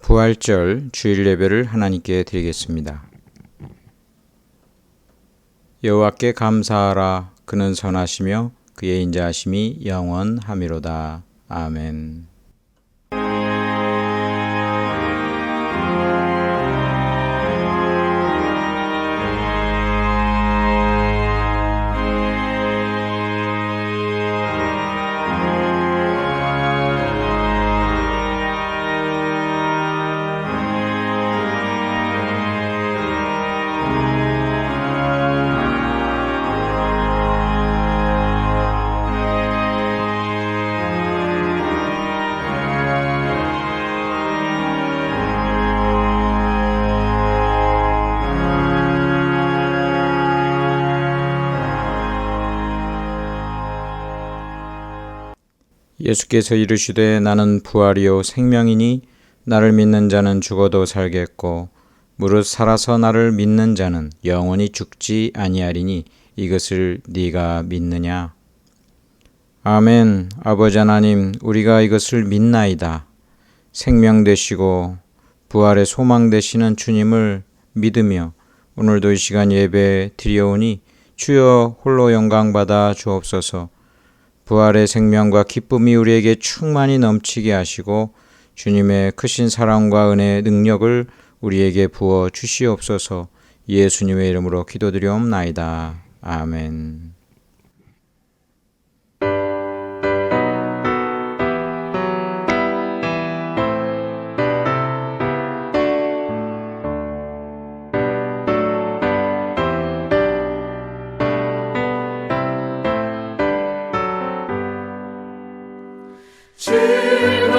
부활절 주일 예배를 하나님께 드리겠습니다. 여호와께 감사하라. 그는 선하시며 그의 인자하심이 영원하미로다. 아멘. 예수께서 이르시되 나는 부활이요 생명이니 나를 믿는 자는 죽어도 살겠고 무릇 살아서 나를 믿는 자는 영원히 죽지 아니하리니 이것을 네가 믿느냐? 아멘. 아버지 하나님, 우리가 이것을 믿나이다. 생명 되시고 부활의 소망 되시는 주님을 믿으며 오늘도 이 시간 예배 드리오니 주여 홀로 영광받아 주옵소서. 부활의 생명과 기쁨이 우리에게 충만히 넘치게 하시고 주님의 크신 사랑과 은혜의 능력을 우리에게 부어 주시옵소서. 예수님의 이름으로 기도드리옵나이다. 아멘.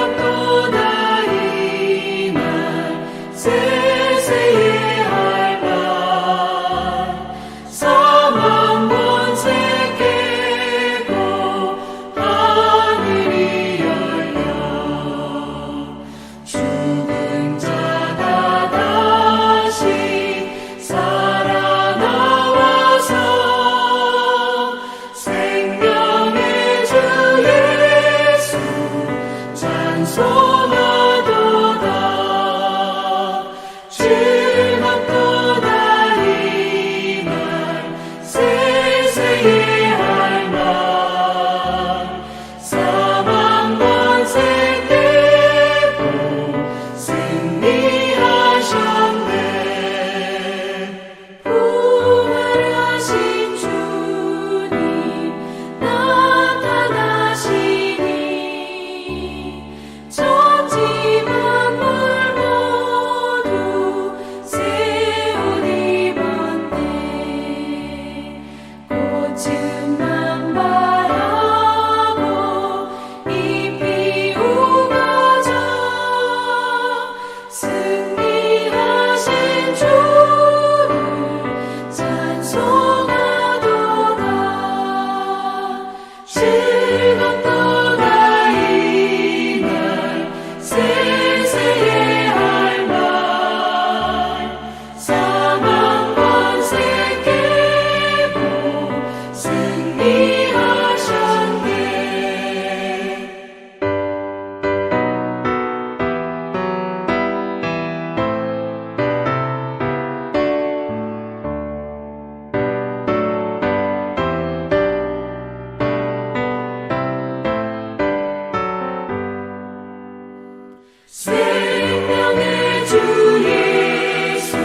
즐겁도다 이 날 세세의 할말 사망 권세 깨고 하늘이 열려 죽은 자가 다시 살아나와서 생명의 주 예수 찬송하도다. 즐겁도다 이 날 세세의 할말 사망 권세 깨고 승리하셨네. 부활하신 주님 나타나시니 천지 만물 모두 새 옷 입었네. 꽃은 만발하고 잎이 우거져 승리하신 주를 찬송하도다. 즐겁도다 이 날 세세의 할말 사망 권세 깨고 승리하셨네. 생명의 주 예수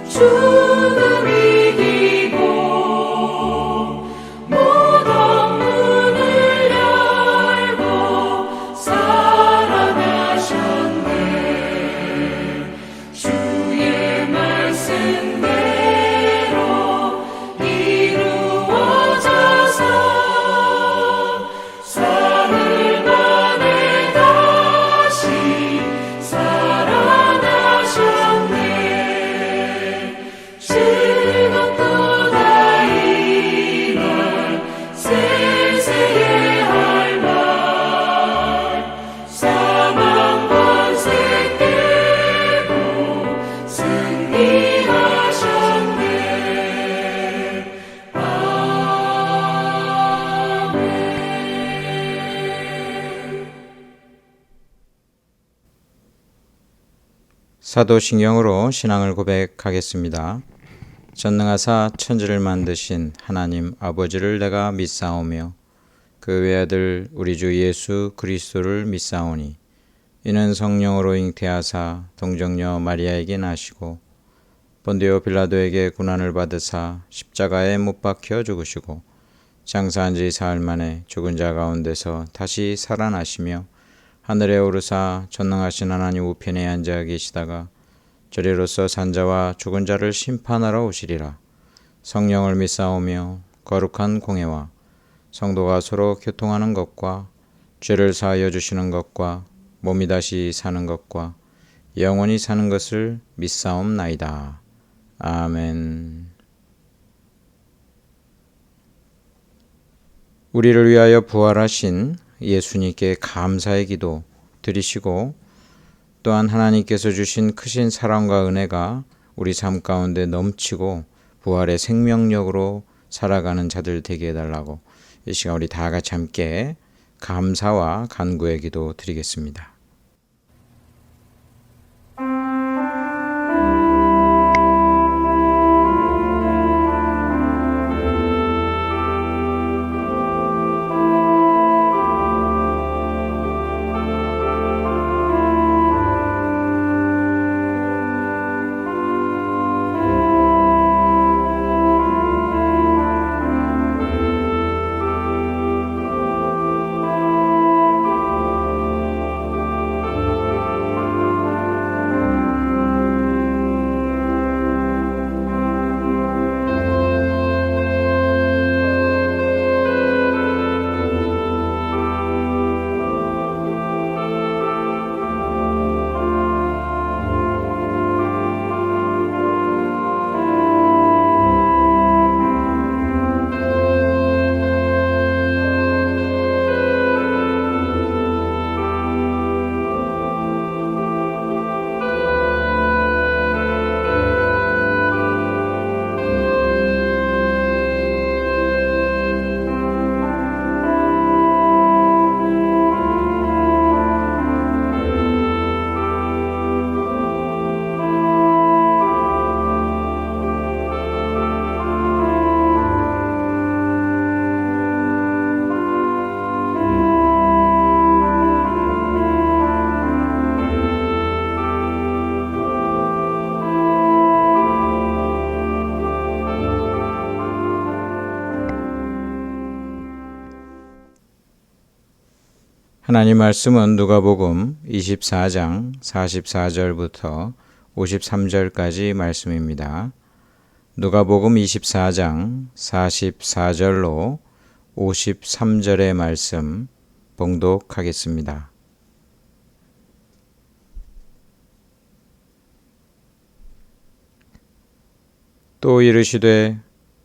죽음 이기고 무덤 문을 열고 살아나셨네. 주의 말씀대로 이루어져서 사흘 만에 다시 사도신경으로 신앙을 고백하겠습니다. 전능하사 천지를 만드신 하나님 아버지를 내가 믿사오며 그 외아들 우리 주 예수 그리스도를 믿사오니 이는 성령으로 잉태하사 동정녀 마리아에게 나시고 본디오 빌라도에게 고난을 받으사 십자가에 못 박혀 죽으시고 장사한 지 사흘 만에 죽은 자 가운데서 다시 살아나시며 하늘에 오르사 전능하신 하나님 우편에 앉아 계시다가 저리로서 산자와 죽은 자를 심판하러 오시리라. 성령을 믿사오며 거룩한 공회와 성도가 서로 교통하는 것과 죄를 사하여 주시는 것과 몸이 다시 사는 것과 영원히 사는 것을 믿사옵나이다. 아멘. 우리를 위하여 부활하신 예수님께 감사의 기도 드리시고 또한 하나님께서 주신 크신 사랑과 은혜가 우리 삶 가운데 넘치고 부활의 생명력으로 살아가는 자들 되게 해달라고 이 시간 우리 다 같이 함께 감사와 간구의 기도 드리겠습니다. 하나님 말씀은 누가복음 24장 44절부터 53절까지 말씀입니다. 누가복음 24장 44절로 53절의 말씀 봉독하겠습니다. 또 이르시되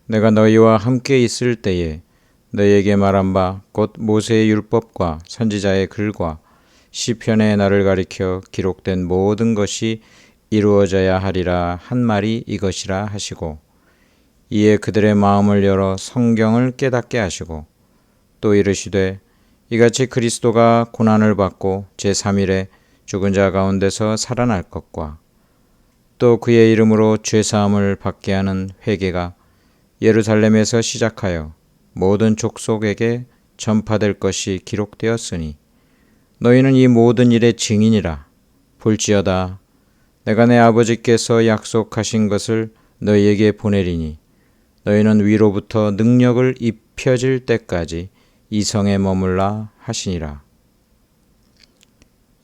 내가 너희와 함께 있을 때에 너희에게 말한 바 곧 모세의 율법과 선지자의 글과 시편에 나를 가리켜 기록된 모든 것이 이루어져야 하리라 한 말이 이것이라 하시고 이에 그들의 마음을 열어 성경을 깨닫게 하시고 또 이르시되 이같이 그리스도가 고난을 받고 제3일에 죽은 자 가운데서 살아날 것과 또 그의 이름으로 죄사함을 받게 하는 회개가 예루살렘에서 시작하여 모든 족속에게 전파될 것이 기록되었으니 너희는 이 모든 일의 증인이라. 볼지어다 내가 내 아버지께서 약속하신 것을 너희에게 보내리니 너희는 위로부터 능력을 입혀질 때까지 이 성에 머물라 하시니라.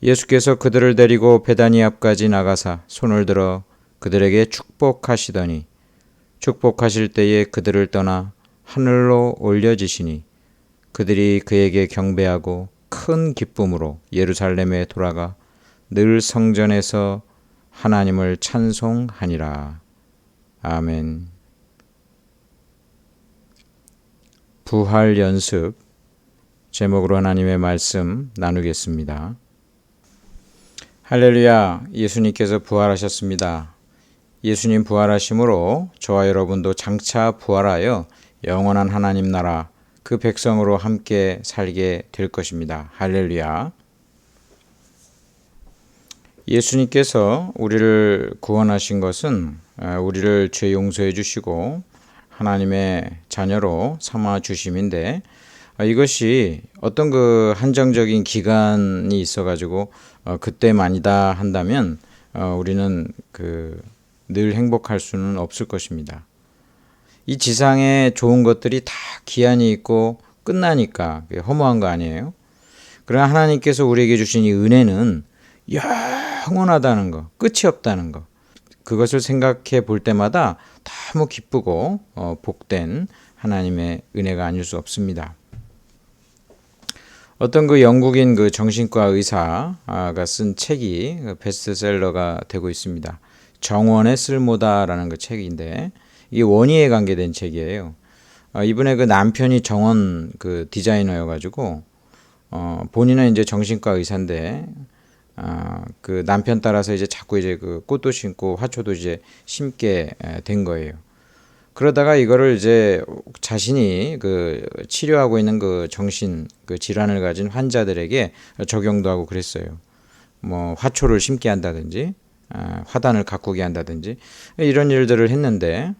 예수께서 그들을 데리고 베다니 앞까지 나가사 손을 들어 그들에게 축복하시더니 축복하실 때에 그들을 떠나 하늘로 올려지시니 그들이 그에게 경배하고 큰 기쁨으로 예루살렘에 돌아가 늘 성전에서 하나님을 찬송하니라. 아멘. 부활 연습 제목으로 하나님의 말씀 나누겠습니다. 할렐루야, 예수님께서 부활하셨습니다. 예수님 부활하심으로 저와 여러분도 장차 부활하여 영원한 하나님 나라 그 백성으로 함께 살게 될 것입니다. 할렐루야. 예수님께서 우리를 구원하신 것은 우리를 죄 용서해 주시고 하나님의 자녀로 삼아 주심인데, 이것이 어떤 그 한정적인 기간이 있어가지고 그때만이다 한다면 우리는 늘 행복할 수는 없을 것입니다. 이 지상에 좋은 것들이 다 기한이 있고 끝나니까 허무한 거 아니에요? 그러나 하나님께서 우리에게 주신 이 은혜는 영원하다는 거, 끝이 없다는 거, 그것을 생각해 볼 때마다 너무 기쁘고 복된 하나님의 은혜가 아닐 수 없습니다. 어떤 그 영국인 그 정신과 의사가 쓴 책이 베스트셀러가 되고 있습니다. 정원의 쓸모다라는 그 책인데, 이게 원의에 관계된 책이에요. 이분의 그 남편이 정원 그 디자이너여가지고 본인은 이제 정신과 의사인데 그 남편 따라서 이제 자꾸 이제 그 꽃도 심고 화초도 이제 심게 된 거예요. 그러다가 이거를 이제 자신이 그 치료하고 있는 그 정신 그 질환을 가진 환자들에게 적용도 하고 그랬어요. 뭐 화초를 심게 한다든지 화단을 가꾸게 한다든지 이런 일들을 했는데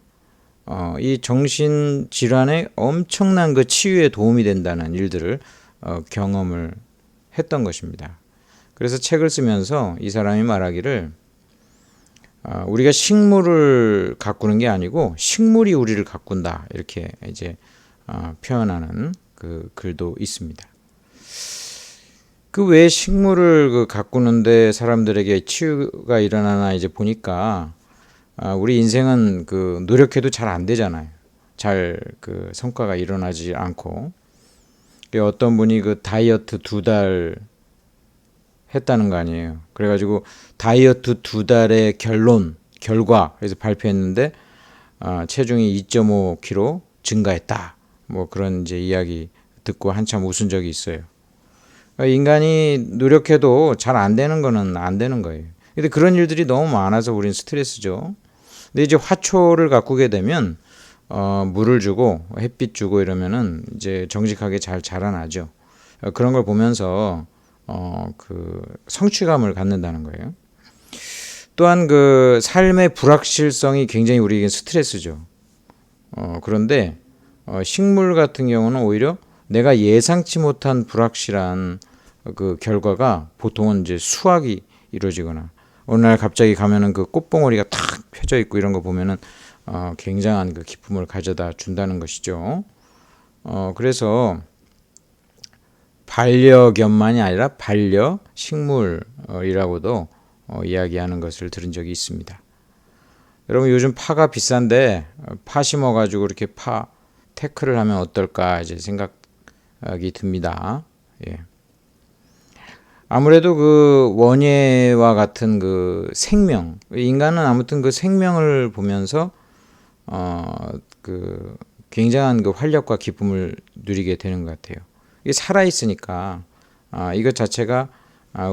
이 정신 질환에 엄청난 그 치유에 도움이 된다는 일들을 경험을 했던 것입니다. 그래서 책을 쓰면서 이 사람이 말하기를 우리가 식물을 가꾸는 게 아니고 식물이 우리를 가꾼다, 이렇게 이제 표현하는 그 글도 있습니다. 그 왜 식물을 그 가꾸는데 사람들에게 치유가 일어나나 이제 보니까 우리 인생은 그 노력해도 잘 안 되잖아요. 잘 그 성과가 일어나지 않고, 어떤 분이 그 다이어트 2달 했다는 거 아니에요. 그래가지고 다이어트 2달의 결과 그래서 발표했는데 체중이 2.5kg 증가했다. 뭐 그런 이제 이야기 듣고 한참 웃은 적이 있어요. 인간이 노력해도 잘 안 되는 거는 안 되는 거예요. 근데 그런 일들이 너무 많아서 우린 스트레스죠. 근데 이제 화초를 가꾸게 되면 물을 주고 햇빛 주고 이러면은 이제 정직하게 잘 자라나죠. 그런 걸 보면서 그 성취감을 갖는다는 거예요. 또한 그 삶의 불확실성이 굉장히 우리에게 스트레스죠. 그런데 식물 같은 경우는 오히려 내가 예상치 못한 불확실한 그 결과가 보통은 이제 수확이 이루어지거나 어느 날 갑자기 가면은 그 꽃봉오리가 탁 펴져 있고 이런 거 보면은 굉장한 그 기쁨을 가져다 준다는 것이죠. 그래서 반려견만이 아니라 반려식물이라고도 이야기하는 것을 들은 적이 있습니다. 여러분, 요즘 파가 비싼데 파 심어가지고 이렇게 파 태클을 하면 어떨까 이제 생각이 듭니다. 예. 아무래도 그 원예와 같은 그 생명, 인간은 아무튼 그 생명을 보면서 그 굉장한 그 활력과 기쁨을 누리게 되는 것 같아요. 이게 살아 있으니까 이것 자체가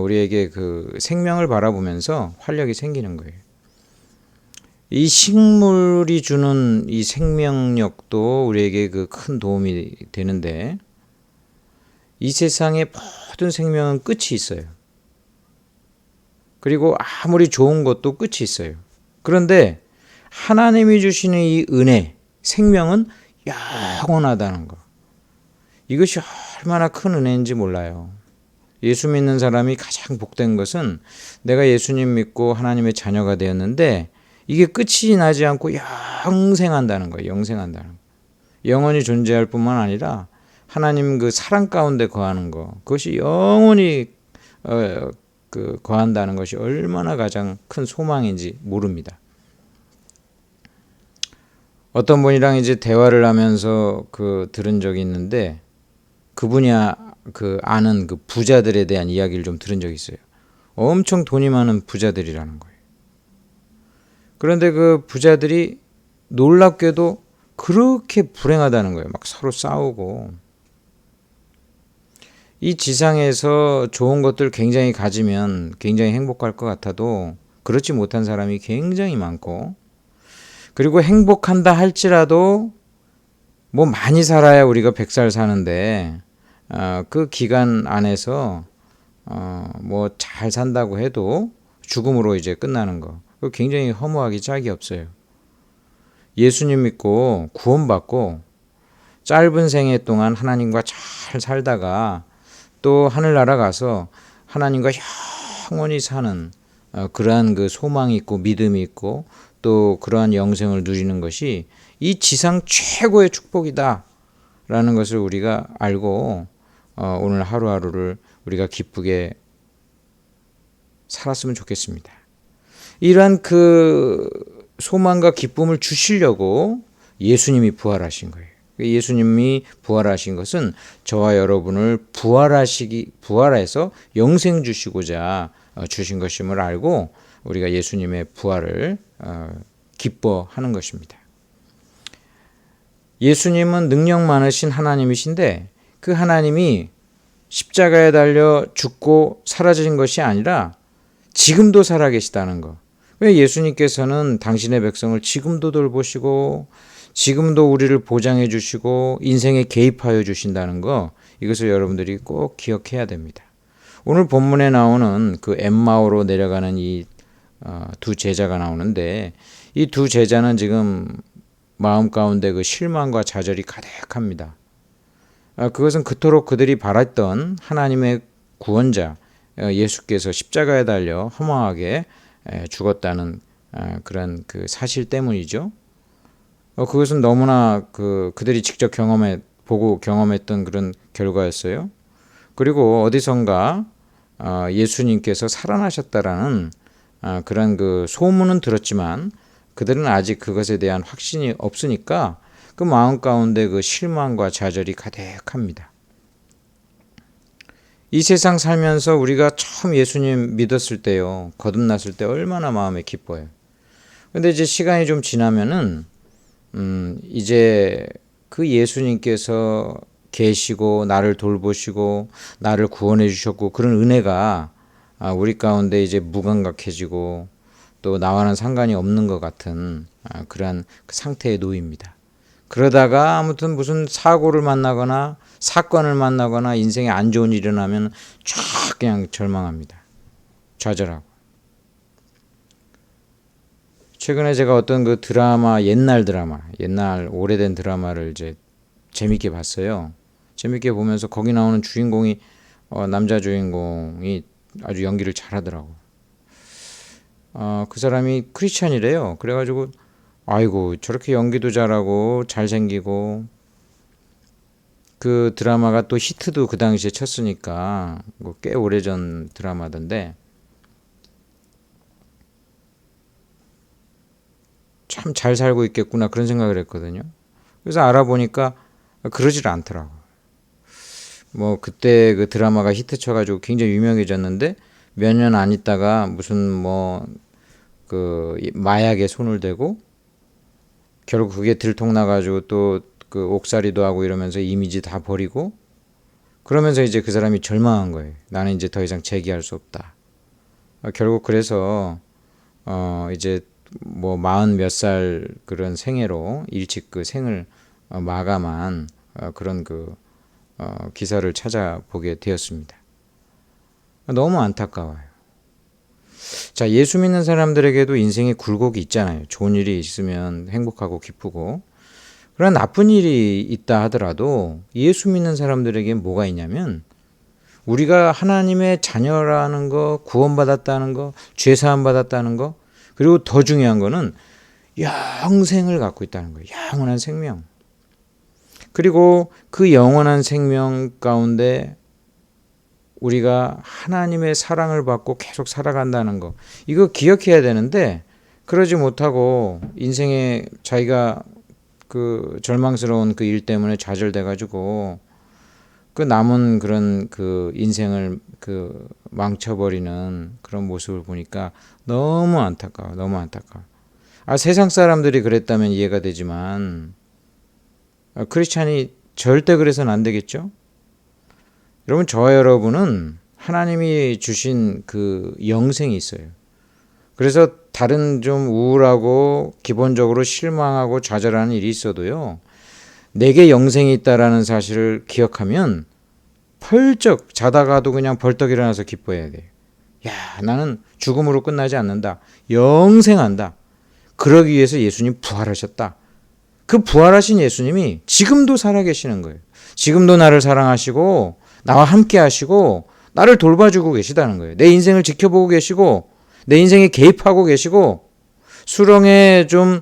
우리에게 그 생명을 바라보면서 활력이 생기는 거예요. 이 식물이 주는 이 생명력도 우리에게 그 큰 도움이 되는데, 이 세상의 모든 생명은 끝이 있어요. 그리고 아무리 좋은 것도 끝이 있어요. 그런데 하나님이 주시는 이 은혜, 생명은 영원하다는 거. 이것이 얼마나 큰 은혜인지 몰라요. 예수 믿는 사람이 가장 복된 것은 내가 예수님 믿고 하나님의 자녀가 되었는데 이게 끝이 나지 않고 영생한다는 거예요. 영생한다는 거. 영원히 존재할 뿐만 아니라 하나님 그 사랑 가운데 거하는 거, 그것이 영원히 그 거한다는 것이 얼마나 가장 큰 소망인지 모릅니다. 어떤 분이랑 이제 대화를 하면서 그 들은 적이 있는데, 그분이 그 아는 그 부자들에 대한 이야기를 좀 들은 적이 있어요. 엄청 돈이 많은 부자들이라는 거예요. 그런데 그 부자들이 놀랍게도 그렇게 불행하다는 거예요. 막 서로 싸우고. 이 지상에서 좋은 것들 굉장히 가지면 굉장히 행복할 것 같아도 그렇지 못한 사람이 굉장히 많고, 그리고 행복한다 할지라도 뭐 많이 살아야 우리가 100살 사는데 그 기간 안에서 뭐 잘 산다고 해도 죽음으로 이제 끝나는 거. 그거 굉장히 허무하기 짝이 없어요. 예수님 믿고 구원받고 짧은 생애 동안 하나님과 잘 살다가 또 하늘나라 가서 하나님과 영원히 사는 그러한 그 소망이 있고 믿음이 있고 또 그러한 영생을 누리는 것이 이 지상 최고의 축복이다라는 것을 우리가 알고 오늘 하루하루를 우리가 기쁘게 살았으면 좋겠습니다. 이러한 그 소망과 기쁨을 주시려고 예수님이 부활하신 거예요. 예수님이 부활하신 것은 저와 여러분을 부활해서 영생 주시고자 주신 것임을 알고 우리가 예수님의 부활을 기뻐하는 것입니다. 예수님은 능력 많으신 하나님이신데 그 하나님이 십자가에 달려 죽고 사라진 것이 아니라 지금도 살아계시다는 것. 왜 예수님께서는 당신의 백성을 지금도 돌보시고 지금도 우리를 보장해 주시고 인생에 개입하여 주신다는 거, 이것을 여러분들이 꼭 기억해야 됩니다. 오늘 본문에 나오는 그 엠마오로 내려가는 이 두 제자가 나오는데 이 두 제자는 지금 마음 가운데 그 실망과 좌절이 가득합니다. 그것은 그토록 그들이 바랐던 하나님의 구원자 예수께서 십자가에 달려 허망하게 죽었다는 그런 그 사실 때문이죠. 그것은 너무나 그들이 직접 보고 경험했던 그런 결과였어요. 그리고 어디선가 예수님께서 살아나셨다라는 그런 그 소문은 들었지만 그들은 아직 그것에 대한 확신이 없으니까 그 마음 가운데 그 실망과 좌절이 가득합니다. 이 세상 살면서 우리가 처음 예수님 믿었을 때요, 거듭났을 때 얼마나 마음에 기뻐요. 근데 이제 시간이 좀 지나면은 이제 그 예수님께서 계시고 나를 돌보시고 나를 구원해 주셨고 그런 은혜가 우리 가운데 이제 무감각해지고 또 나와는 상관이 없는 것 같은 그러한 상태에 놓입니다. 그러다가 아무튼 무슨 사고를 만나거나 사건을 만나거나 인생에 안 좋은 일이 일어나면 쫙 그냥 절망합니다. 좌절하고. 최근에 제가 어떤 그 옛날 오래된 드라마를 이제 재밌게 봤어요. 재밌게 보면서 거기 나오는 주인공이 남자 주인공이 아주 연기를 잘하더라고. 그 사람이 크리스찬이래요. 그래가지고 아이고 저렇게 연기도 잘하고 잘생기고 그 드라마가 또 히트도 그 당시에 쳤으니까 꽤 오래전 드라마던데 참 잘 살고 있겠구나 그런 생각을 했거든요. 그래서 알아보니까 그러질 않더라고. 뭐 그때 그 드라마가 히트 쳐가지고 굉장히 유명해졌는데 몇 년 안 있다가 무슨 뭐 그 마약에 손을 대고 결국 그게 들통나가지고 또 그 옥살이도 하고 이러면서 이미지 다 버리고 그러면서 이제 그 사람이 절망한 거예요. 나는 이제 더 이상 재기할 수 없다. 결국 그래서 이제 뭐 40 몇 살 그런 생애로 일찍 그 생을 마감한 그런 그 기사를 찾아보게 되었습니다. 너무 안타까워요. 자, 예수 믿는 사람들에게도 인생에 굴곡이 있잖아요. 좋은 일이 있으면 행복하고 기쁘고 그런 나쁜 일이 있다 하더라도 예수 믿는 사람들에게 뭐가 있냐면 우리가 하나님의 자녀라는 거, 구원받았다는 거, 죄사함 받았다는 거, 그리고 더 중요한 거는 영생을 갖고 있다는 거예요. 영원한 생명. 그리고 그 영원한 생명 가운데 우리가 하나님의 사랑을 받고 계속 살아간다는 거. 이거 기억해야 되는데 그러지 못하고 인생에 자기가 그 절망스러운 그 일 때문에 좌절돼 가지고 그 남은 그런 그 인생을 그 망쳐버리는 그런 모습을 보니까 너무 안타까워. 너무 안타까워. 세상 사람들이 그랬다면 이해가 되지만 크리스찬이 절대 그래서는 안 되겠죠? 여러분, 저와 여러분은 하나님이 주신 그 영생이 있어요. 그래서 다른 좀 우울하고 기본적으로 실망하고 좌절하는 일이 있어도요. 내게 영생이 있다라는 사실을 기억하면 펄쩍 자다가도 그냥 벌떡 일어나서 기뻐해야 돼요. 야, 나는 죽음으로 끝나지 않는다. 영생한다. 그러기 위해서 예수님 부활하셨다. 그 부활하신 예수님이 지금도 살아계시는 거예요. 지금도 나를 사랑하시고 나와 함께 하시고 나를 돌봐주고 계시다는 거예요. 내 인생을 지켜보고 계시고 내 인생에 개입하고 계시고 수렁에 좀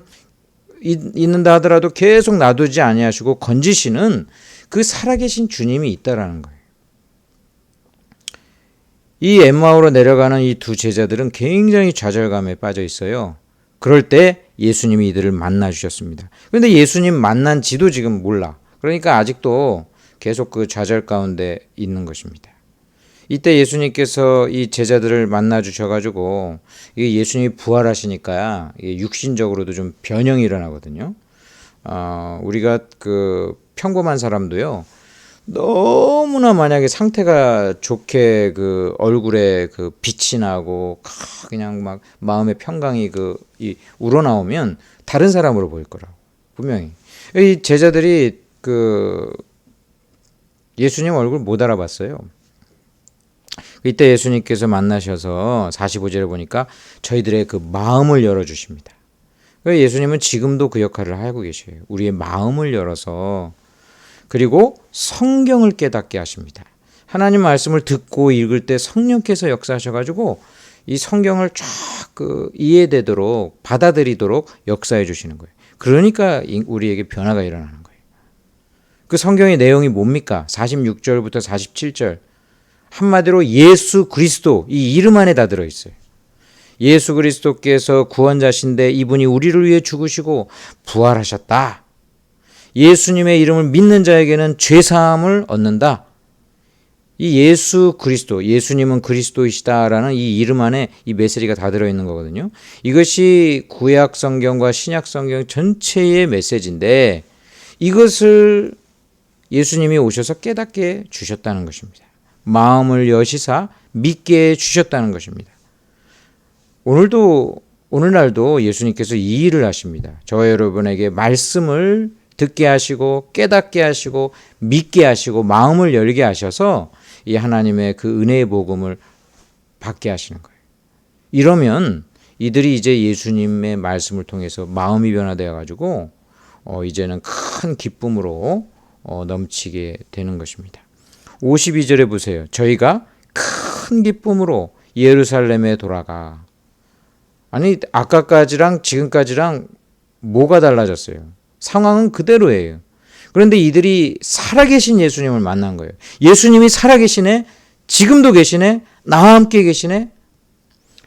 있는다 하더라도 계속 놔두지 아니하시고 건지시는 그 살아계신 주님이 있다라는 거예요. 이 엠마오로 내려가는 이 두 제자들은 굉장히 좌절감에 빠져 있어요. 그럴 때 예수님이 이들을 만나 주셨습니다. 그런데 예수님 만난지도 지금 몰라. 그러니까 아직도 계속 그 좌절 가운데 있는 것입니다. 이때 예수님께서 이 제자들을 만나 주셔가지고 예수님이 부활하시니까 육신적으로도 좀 변형이 일어나거든요. 우리가 그 평범한 사람도요. 너무나 만약에 상태가 좋게 그 얼굴에 그 빛이 나고 그냥 막 마음의 평강이 우러나오면 다른 사람으로 보일 거라고 분명히. 이 제자들이 그 예수님 얼굴 못 알아봤어요. 이때 예수님께서 만나셔서 45절에 보니까 저희들의 그 마음을 열어주십니다. 예수님은 지금도 그 역할을 하고 계셔요. 우리의 마음을 열어서 그리고 성경을 깨닫게 하십니다. 하나님 말씀을 듣고 읽을 때 성령께서 역사하셔가지고 이 성경을 쫙 이해되도록 받아들이도록 역사해 주시는 거예요. 그러니까 우리에게 변화가 일어나는 거예요. 그 성경의 내용이 뭡니까? 46절부터 47절 한마디로 예수 그리스도 이 이름 안에 다 들어있어요. 예수 그리스도께서 구원자신데 이분이 우리를 위해 죽으시고 부활하셨다. 예수님의 이름을 믿는 자에게는 죄사함을 얻는다. 이 예수 그리스도, 예수님은 그리스도이시다라는 이 이름 안에 이 메시지가 다 들어있는 거거든요. 이것이 구약 성경과 신약 성경 전체의 메시지인데 이것을 예수님이 오셔서 깨닫게 주셨다는 것입니다. 마음을 여시사 믿게 주셨다는 것입니다. 오늘날도 예수님께서 이 일을 하십니다. 저와 여러분에게 말씀을 듣게 하시고 깨닫게 하시고 믿게 하시고 마음을 열게 하셔서 이 하나님의 그 은혜의 복음을 받게 하시는 거예요. 이러면 이들이 이제 예수님의 말씀을 통해서 마음이 변화되어 가지고 이제는 큰 기쁨으로 넘치게 되는 것입니다. 52절에 보세요. 저희가 큰 기쁨으로 예루살렘에 돌아가. 아니 아까까지랑 지금까지랑 뭐가 달라졌어요? 상황은 그대로예요. 그런데 이들이 살아계신 예수님을 만난 거예요. 예수님이 살아계시네? 지금도 계시네? 나와 함께 계시네?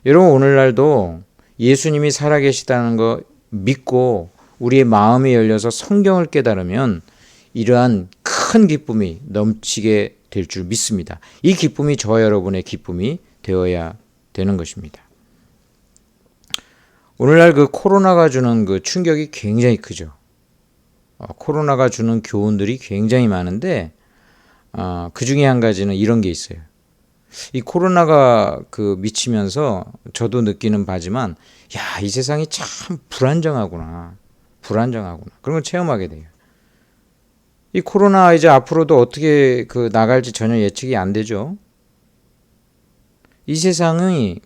여러분 오늘날도 예수님이 살아계시다는 거 믿고 우리의 마음이 열려서 성경을 깨달으면 이러한 큰 기쁨이 넘치게 될 줄 믿습니다. 이 기쁨이 저와 여러분의 기쁨이 되어야 되는 것입니다. 오늘날 그 코로나가 주는 그 충격이 굉장히 크죠. 코로나가 주는 교훈들이 굉장히 많은데 그 중에 한 가지는 이런 게 있어요. 이 코로나가 미치면서 저도 느끼는 바지만 이 세상이 참 불안정하구나. 그런 걸 체험하게 돼요. 이 코로나 이제 앞으로도 어떻게 나갈지 전혀 예측이 안 되죠. 이 세상이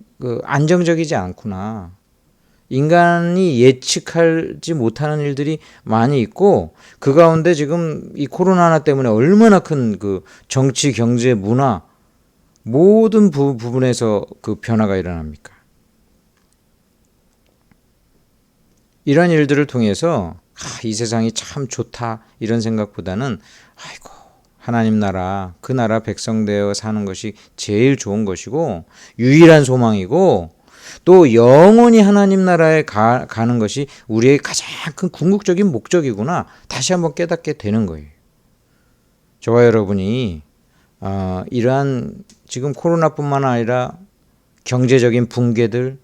안정적이지 않구나. 인간이 예측하지 못하는 일들이 많이 있고 그 가운데 지금 이 코로나 때문에 얼마나 큰 정치, 경제, 문화 모든 부분에서 변화가 일어납니까? 이런 일들을 통해서 이 세상이 참 좋다 이런 생각보다는 아이고 하나님 나라 그 나라 백성 되어 사는 것이 제일 좋은 것이고 유일한 소망이고 또 영원히 하나님 나라에 가는 것이 우리의 가장 큰 궁극적인 목적이구나 다시 한번 깨닫게 되는 거예요. 저와 여러분이 이러한 지금 코로나뿐만 아니라 경제적인 붕괴들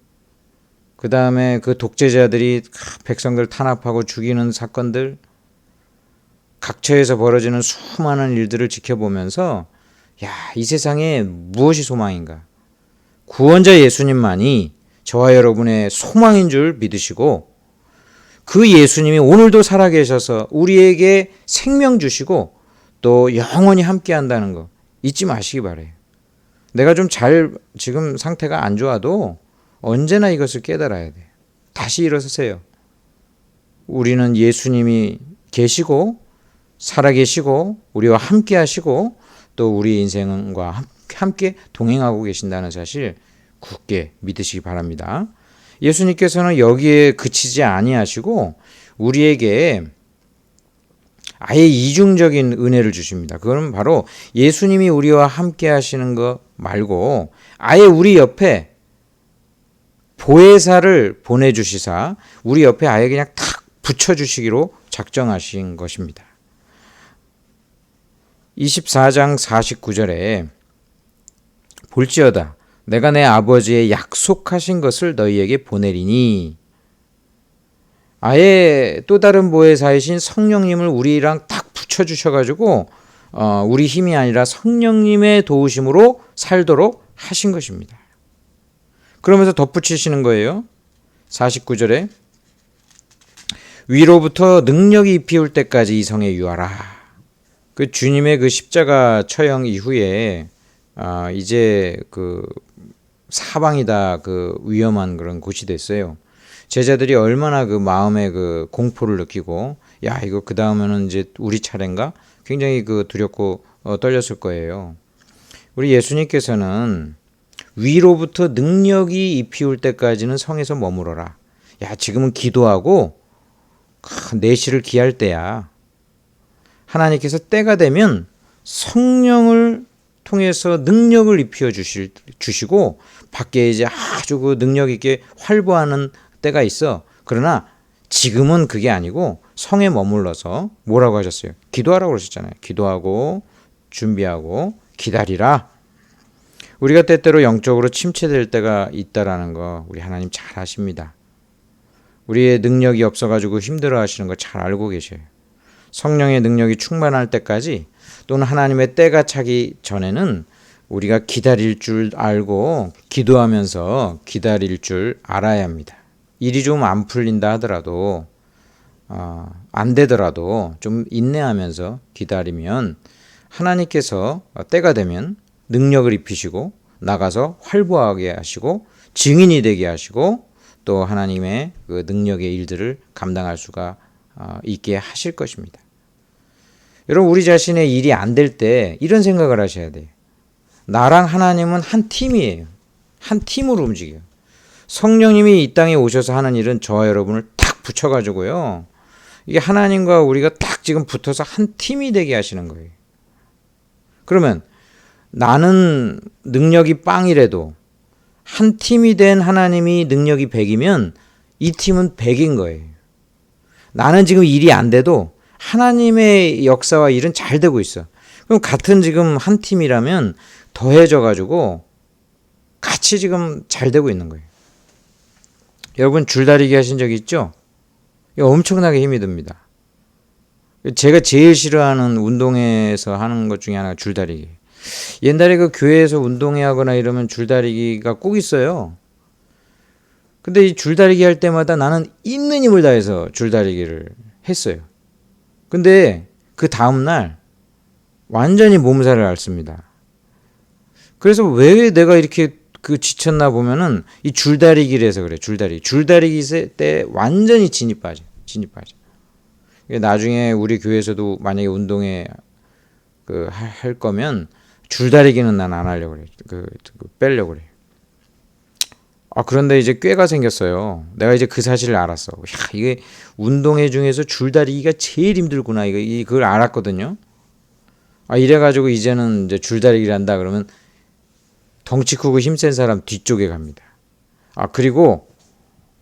그 다음에 독재자들이 백성들 탄압하고 죽이는 사건들 각처에서 벌어지는 수많은 일들을 지켜보면서 이 세상에 무엇이 소망인가? 구원자 예수님만이 저와 여러분의 소망인 줄 믿으시고 그 예수님이 오늘도 살아계셔서 우리에게 생명 주시고 또 영원히 함께 한다는 거 잊지 마시기 바라요. 내가 좀 지금 상태가 안 좋아도 언제나 이것을 깨달아야 돼. 다시 일어서세요. 우리는 예수님이 계시고 살아계시고 우리와 함께 하시고 또 우리 인생과 함께 동행하고 계신다는 사실 굳게 믿으시기 바랍니다. 예수님께서는 여기에 그치지 아니하시고 우리에게 아예 이중적인 은혜를 주십니다. 그건 바로 예수님이 우리와 함께 하시는 것 말고 아예 우리 옆에 보혜사를 보내주시사 우리 옆에 아예 그냥 탁 붙여주시기로 작정하신 것입니다. 24장 49절에 볼지어다 내가 내 아버지의 약속하신 것을 너희에게 보내리니 아예 또 다른 보혜사이신 성령님을 우리랑 딱 붙여주셔가지고 우리 힘이 아니라 성령님의 도우심으로 살도록 하신 것입니다. 그러면서 덧붙이시는 거예요. 49절에 위로부터 능력이 입히울 때까지 이 성에 유하라. 그 주님의 그 십자가 처형 이후에 이제 그 사방이다 그 위험한 그런 곳이 됐어요. 제자들이 얼마나 그 마음에 그 공포를 느끼고 야 이거 그 다음에는 이제 우리 차례인가 굉장히 그 두렵고 떨렸을 거예요. 우리 예수님께서는 위로부터 능력이 입히울 때까지는 성에서 머무러라. 야 지금은 기도하고 내실을 기할 때야. 하나님께서 때가 되면 성령을 통해서 능력을 입혀 주시고 밖에 이제 아주 그 능력 있게 활보하는 때가 있어. 그러나 지금은 그게 아니고 성에 머물러서 뭐라고 하셨어요? 기도하라고 그러셨잖아요. 기도하고 준비하고 기다리라. 우리가 때때로 영적으로 침체될 때가 있다라는 거 우리 하나님 잘 아십니다. 우리의 능력이 없어가지고 힘들어 하시는 거 잘 알고 계셔요. 성령의 능력이 충만할 때까지 또는 하나님의 때가 차기 전에는 우리가 기다릴 줄 알고 기도하면서 기다릴 줄 알아야 합니다. 일이 좀 안 풀린다 하더라도 안 되더라도 좀 인내하면서 기다리면 하나님께서 때가 되면 능력을 입히시고 나가서 활보하게 하시고 증인이 되게 하시고 또 하나님의 그 능력의 일들을 감당할 수가 있게 하실 것입니다. 여러분 우리 자신의 일이 안 될 때 이런 생각을 하셔야 돼요. 나랑 하나님은 한 팀이에요. 한 팀으로 움직여요. 성령님이 이 땅에 오셔서 하는 일은 저와 여러분을 탁 붙여가지고요. 이게 하나님과 우리가 딱 지금 붙어서 한 팀이 되게 하시는 거예요. 그러면 나는 능력이 빵이라도 한 팀이 된 하나님이 능력이 100이면 이 팀은 100인 거예요. 나는 지금 일이 안 돼도 하나님의 역사와 일은 잘 되고 있어. 그럼 같은 지금 한 팀이라면 더해져가지고 같이 지금 잘 되고 있는 거예요. 여러분 줄다리기 하신 적 있죠? 이거 엄청나게 힘이 듭니다. 제가 제일 싫어하는 운동에서 하는 것 중에 하나가 줄다리기. 옛날에 그 교회에서 운동회 하거나 이러면 줄다리기가 꼭 있어요. 근데 이 줄다리기 할 때마다 나는 있는 힘을 다해서 줄다리기를 했어요. 근데 그 다음날 완전히 몸살을 앓습니다. 그래서 왜 내가 이렇게 그 지쳤나 보면은 이 줄다리기를 해서 그래. 줄다리기 때 완전히 진이 빠져. 나중에 우리 교회에서도 만약에 운동회 할 거면 줄다리기는 난 안 하려고 그래. 빼려고 그래. 그런데 이제 꾀가 생겼어요. 내가 이제 그 사실을 알았어. 야, 이게 운동회 중에서 줄다리기가 제일 힘들구나. 그걸 알았거든요. 이래가지고 이제는 이제 줄다리기를 한다 그러면 덩치 크고 힘센 사람 뒤쪽에 갑니다. 그리고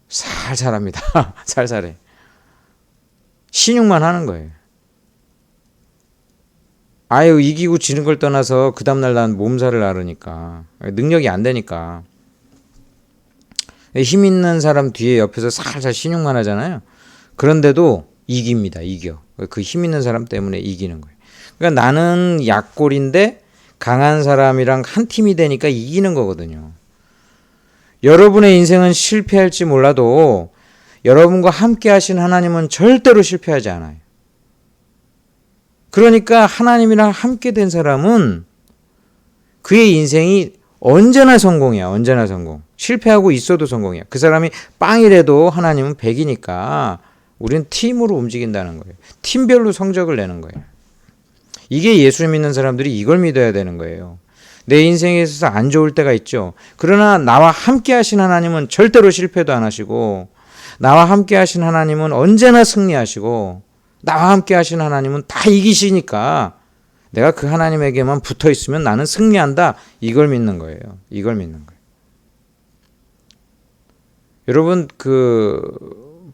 살살합니다. 살살해. 신용만 하는 거예요. 아유 이기고 지는 걸 떠나서 그 다음날 난 몸살을 앓으니까 능력이 안 되니까 힘 있는 사람 뒤에 옆에서 살살 신용만 하잖아요. 그런데도 이깁니다. 이겨. 그 힘 있는 사람 때문에 이기는 거예요. 그러니까 나는 약골인데 강한 사람이랑 한 팀이 되니까 이기는 거거든요. 여러분의 인생은 실패할지 몰라도 여러분과 함께 하신 하나님은 절대로 실패하지 않아요. 그러니까 하나님이랑 함께 된 사람은 그의 인생이 언제나 성공이야. 언제나 성공. 실패하고 있어도 성공이야. 그 사람이 빵이라도 하나님은 100이니까 우리는 팀으로 움직인다는 거예요. 팀별로 성적을 내는 거예요. 이게 예수 믿는 사람들이 이걸 믿어야 되는 거예요. 내 인생에 있어서 안 좋을 때가 있죠. 그러나 나와 함께 하신 하나님은 절대로 실패도 안 하시고, 나와 함께 하신 하나님은 언제나 승리하시고, 나와 함께 하신 하나님은 다 이기시니까 내가 그 하나님에게만 붙어 있으면 나는 승리한다. 이걸 믿는 거예요. 이걸 믿는 거예요. 여러분,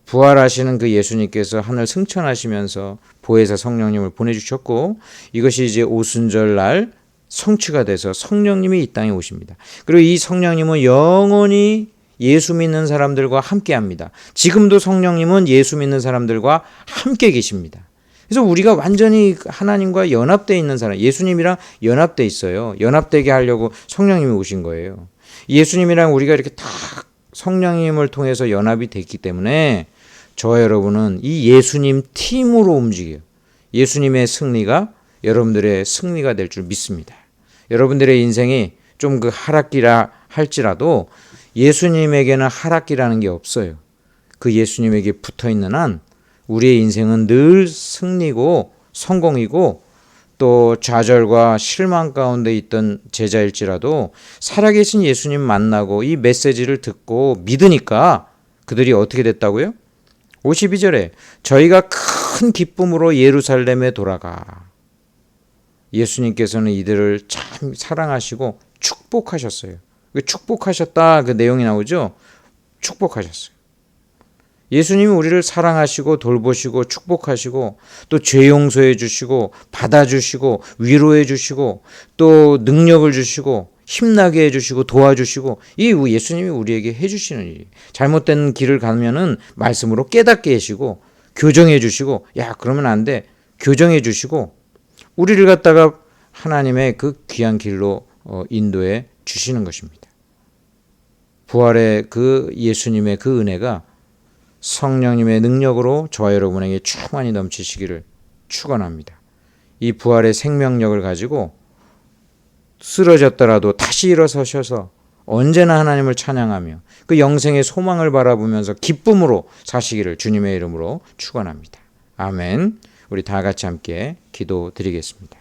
부활하시는 그 예수님께서 하늘 승천하시면서 보혜사 성령님을 보내주셨고, 이것이 이제 오순절 날 성취가 돼서 성령님이 이 땅에 오십니다. 그리고 이 성령님은 영원히 예수 믿는 사람들과 함께 합니다. 지금도 성령님은 예수 믿는 사람들과 함께 계십니다. 그래서 우리가 완전히 하나님과 연합되어 있는 사람, 예수님이랑 연합되어 있어요. 연합되게 하려고 성령님이 오신 거예요. 예수님이랑 우리가 이렇게 다 성령님을 통해서 연합이 됐기 때문에 저와 여러분은 이 예수님 팀으로 움직여요. 예수님의 승리가 여러분들의 승리가 될 줄 믿습니다. 여러분들의 인생이 좀 그 하락기라 할지라도 예수님에게는 하락기라는 게 없어요. 그 예수님에게 붙어 있는 한 우리의 인생은 늘 승리고 성공이고, 또 좌절과 실망 가운데 있던 제자일지라도 살아계신 예수님 만나고 이 메시지를 듣고 믿으니까 그들이 어떻게 됐다고요? 52절에 저희가 큰 기쁨으로 예루살렘에 돌아가. 예수님께서는 이들을 참 사랑하시고 축복하셨어요. 축복하셨다 그 내용이 나오죠. 축복하셨어요. 예수님이 우리를 사랑하시고 돌보시고 축복하시고 또 죄 용서해 주시고 받아주시고 위로해 주시고 또 능력을 주시고 힘나게 해주시고 도와주시고, 이 예수님이 우리에게 해주시는 일이에요. 잘못된 길을 가면은 말씀으로 깨닫게 하시고 교정해 주시고, 야 그러면 안 돼, 교정해 주시고 우리를 갖다가 하나님의 그 귀한 길로 인도해 주시는 것입니다. 부활의 그 예수님의 그 은혜가 성령님의 능력으로 저와 여러분에게 충만히 넘치시기를 축원합니다. 이 부활의 생명력을 가지고 쓰러졌더라도 다시 일어서셔서 언제나 하나님을 찬양하며 그 영생의 소망을 바라보면서 기쁨으로 사시기를 주님의 이름으로 축원합니다. 아멘. 우리 다 같이 함께 기도드리겠습니다.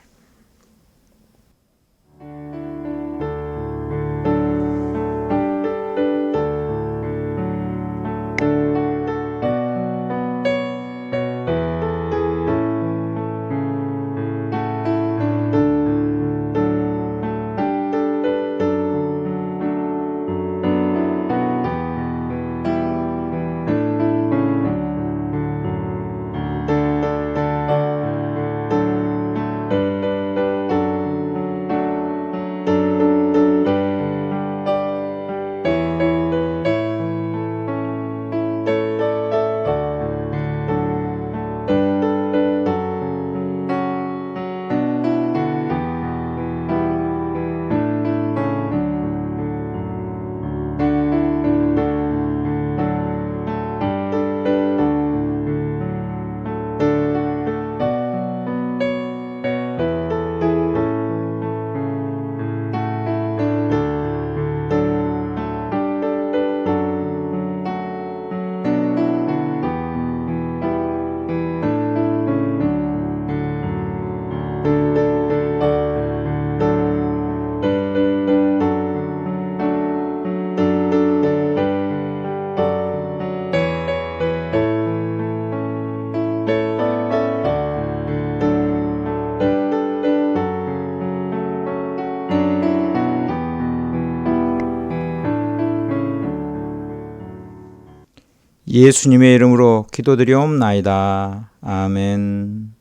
예수님의 이름으로 기도드리옵나이다. 아멘.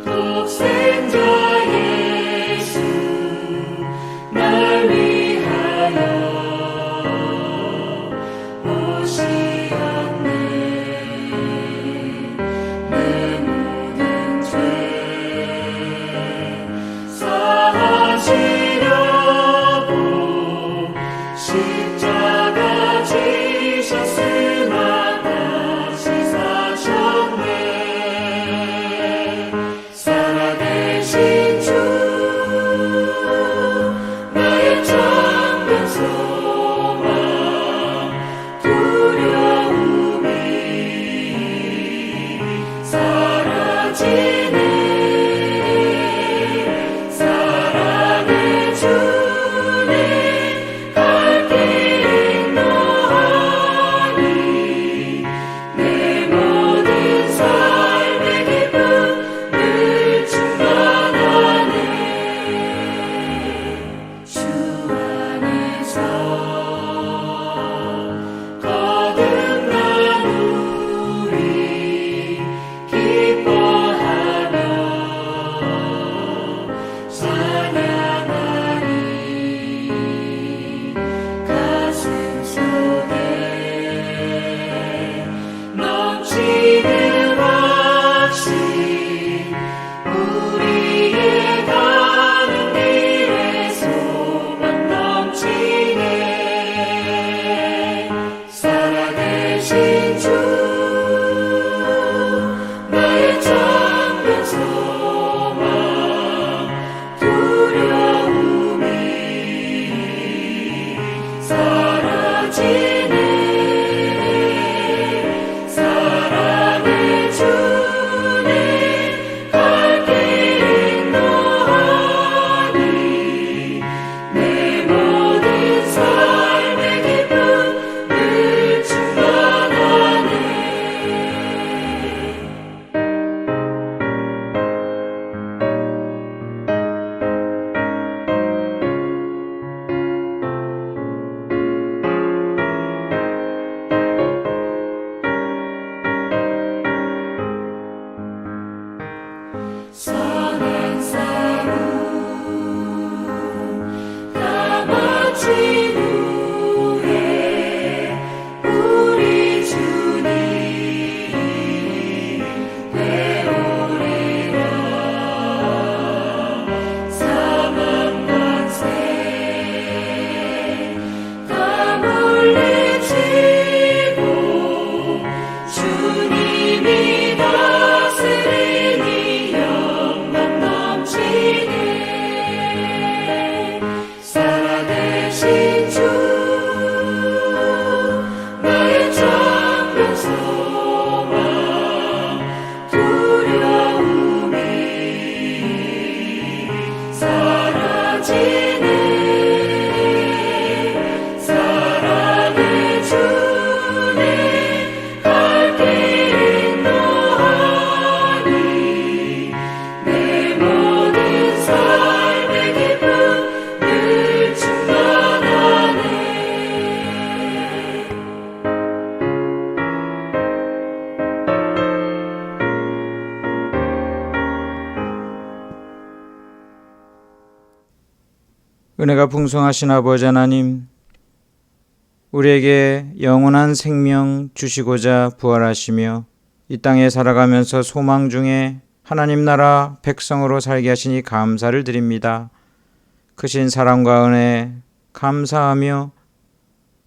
독생자 예수 날 위하여 선한 싸움 다 마친 후에 우리 주님 배우리라. 사망 권세 다 물리치고 주님이 다스리니 영광 넘치네. 살아계신 주 나의 참된 소망 두려움이 사라지네. 사랑의 주님 갈 길은 너하니 내 모든 삶의 기쁨 늘 충만하네. 은혜가 풍성하신 아버지 하나님, 우리에게 영원한 생명 주시고자 부활하시며 이 땅에 살아가면서 소망 중에 하나님 나라 백성으로 살게 하시니 감사를 드립니다. 크신 사랑과 은혜 감사하며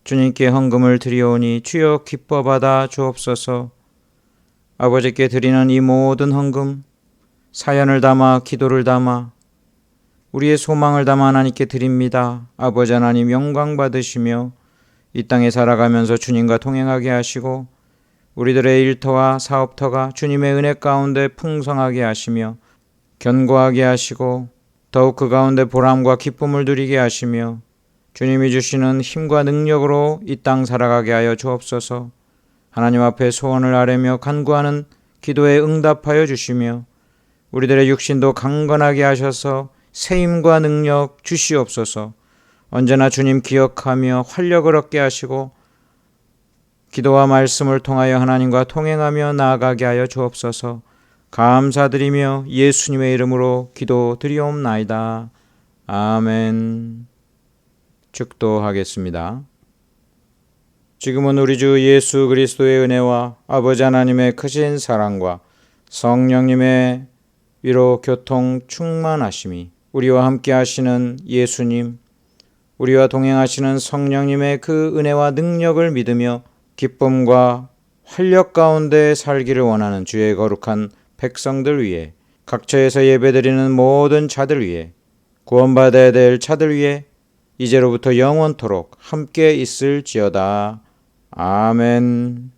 주님께 헌금을 드리오니 주여 기뻐 받아 주옵소서. 아버지께 드리는 이 모든 헌금, 사연을 담아 기도를 담아 우리의 소망을 담아 하나님께 드립니다. 아버지 하나님 영광 받으시며 이 땅에 살아가면서 주님과 동행하게 하시고 우리들의 일터와 사업터가 주님의 은혜 가운데 풍성하게 하시며 견고하게 하시고 더욱 그 가운데 보람과 기쁨을 누리게 하시며 주님이 주시는 힘과 능력으로 이 땅 살아가게 하여 주옵소서. 하나님 앞에 소원을 아뢰며 간구하는 기도에 응답하여 주시며 우리들의 육신도 강건하게 하셔서 세임과 능력 주시옵소서. 언제나 주님 기억하며 활력을 얻게 하시고 기도와 말씀을 통하여 하나님과 통행하며 나아가게 하여 주옵소서. 감사드리며 예수님의 이름으로 기도드리옵나이다. 아멘. 축도하겠습니다. 지금은 우리 주 예수 그리스도의 은혜와 아버지 하나님의 크신 사랑과 성령님의 위로 교통 충만하심이 우리와 함께 하시는 예수님, 우리와 동행하시는 성령님의 그 은혜와 능력을 믿으며 기쁨과 활력 가운데 살기를 원하는 주의 거룩한 백성들 위해, 각처에서 예배드리는 모든 자들 위해, 구원받아야 될 자들 위해 이제로부터 영원토록 함께 있을지어다. 아멘.